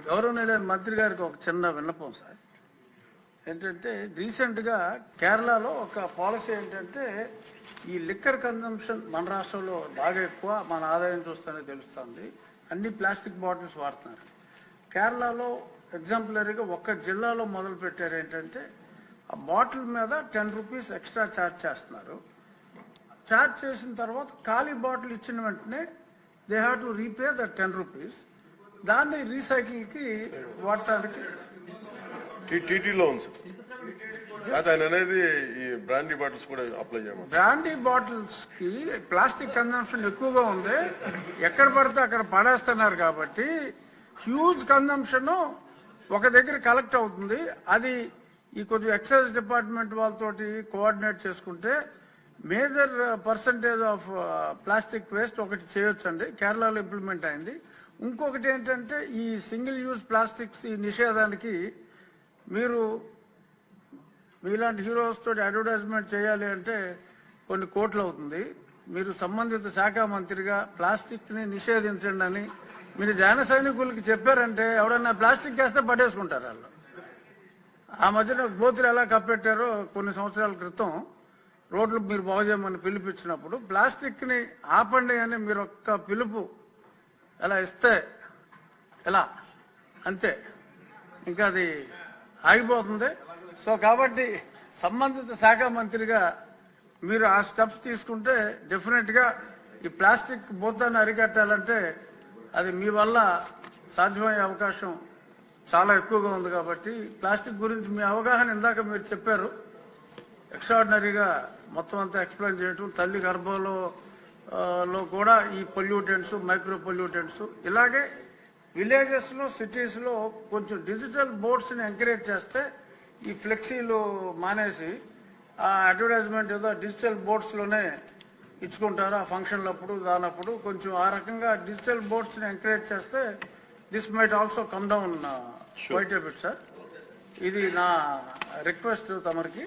గౌరవనీయులైన మంత్రి గారికి ఒక చిన్న విన్నపం సార్. ఏంటంటే రీసెంట్గా కేరళలో ఒక పాలసీ ఏంటంటే ఈ లిక్కర్ కన్జంప్షన్ మన రాష్ట్రంలో బాగా ఎక్కువ, మన ఆదాయం చూస్తేనే తెలుస్తుంది. అన్ని ప్లాస్టిక్ బాటిల్స్ వాడుతున్నారు. కేరళలో ఎగ్జాంపులరీగా ఒక్క జిల్లాలో మొదలు పెట్టారు. ఏంటంటే ఆ బాటిల్ మీద 10 రూపీస్ ఎక్స్ట్రా ఛార్జ్ చేస్తున్నారు. ఛార్జ్ చేసిన తర్వాత ఖాళీ బాటిల్ ఇచ్చిన వెంటనే they have to repay the 10 rupees. దాన్ని రీసైకిల్కి వాడటానికి టీటీలో ఉంది. ఆయన అనేది ఈ బ్రాండీ బాటిల్స్ కూడా అప్లై చేయమని. బ్రాండీ బాటిల్స్ కి ప్లాస్టిక్ కన్జంప్షన్ ఎక్కువగా ఉంది. ఎక్కడ పడితే అక్కడ పడేస్తున్నారు కాబట్టి హ్యూజ్ కన్జంప్షన్ ఒక దగ్గర కలెక్ట్ అవుతుంది. అది ఈ కొద్దిగా ఎక్సైజ్ డిపార్ట్మెంట్ వాళ్ళతోటి కోఆర్డినేట్ చేసుకుంటే major percentage of plastic waste ఒకటి చేయొచ్చండి. కేరళలో ఇంప్లిమెంట్ అయింది. ఇంకొకటి ఏంటంటే ఈ సింగిల్ యూజ్ ప్లాస్టిక్స్ ఈ నిషేధానికి మీరు మీలాంటి హీరోస్ తోటి అడ్వర్టైజ్మెంట్ చేయాలి అంటే కొన్ని కోట్లు అవుతుంది. మీరు సంబంధిత శాఖ మంత్రిగా ప్లాస్టిక్ ని నిషేధించండి అని మీరు జన సైనికులకి చెప్పారంటే ఎవడన్నా ప్లాస్టిక్ వేస్తే పడేసుకుంటారు వాళ్ళు. ఆ మధ్యన గోతులు ఎలా కప్పెట్టారో కొన్ని సంవత్సరాల క్రితం రోడ్లు మీరు బాగు చేయమని పిలిపించినప్పుడు ప్లాస్టిక్ ని ఆపండి అని మీరు ఒక్క పిలుపు ఎలా ఇస్తే ఎలా అంతే, ఇంకా అది ఆగిపోతుంది. సో కాబట్టి సంబంధిత శాఖ మంత్రిగా మీరు ఆ స్టెప్స్ తీసుకుంటే డెఫినెట్ గా ఈ ప్లాస్టిక్ భూతాన్ని అరికట్టాలంటే అది మీ వల్ల సాధ్యమయ్యే అవకాశం చాలా ఎక్కువగా ఉంది. కాబట్టి ప్లాస్టిక్ గురించి మీ అవగాహన ఇందాక మీరు చెప్పారు. ఎక్స్ట్రాడినరీగా మొత్తం అంతా ఎక్స్ప్లెయిన్ చేయటం, తల్లి గర్భంలో కూడా ఈ పొల్యూటెంట్స్, మైక్రో పొల్యూటెంట్స్, ఇలాగే విలేజెస్ లో సిటీస్ లో కొంచెం డిజిటల్ బోర్డ్స్ ని ఎంకరేజ్ చేస్తే ఈ ఫ్లెక్సీలు మానేసి ఆ అడ్వర్టైజ్మెంట్ ఏదో డిజిటల్ బోర్డ్స్ లోనే ఇచ్చుకుంటారు. ఆ ఫంక్షన్లప్పుడు దానప్పుడు కొంచెం ఆ రకంగా డిజిటల్ బోర్డ్స్ ని ఎంకరేజ్ చేస్తే this might also come down quite a bit sir. ఇది నా రిక్వెస్ట్ తమరికి.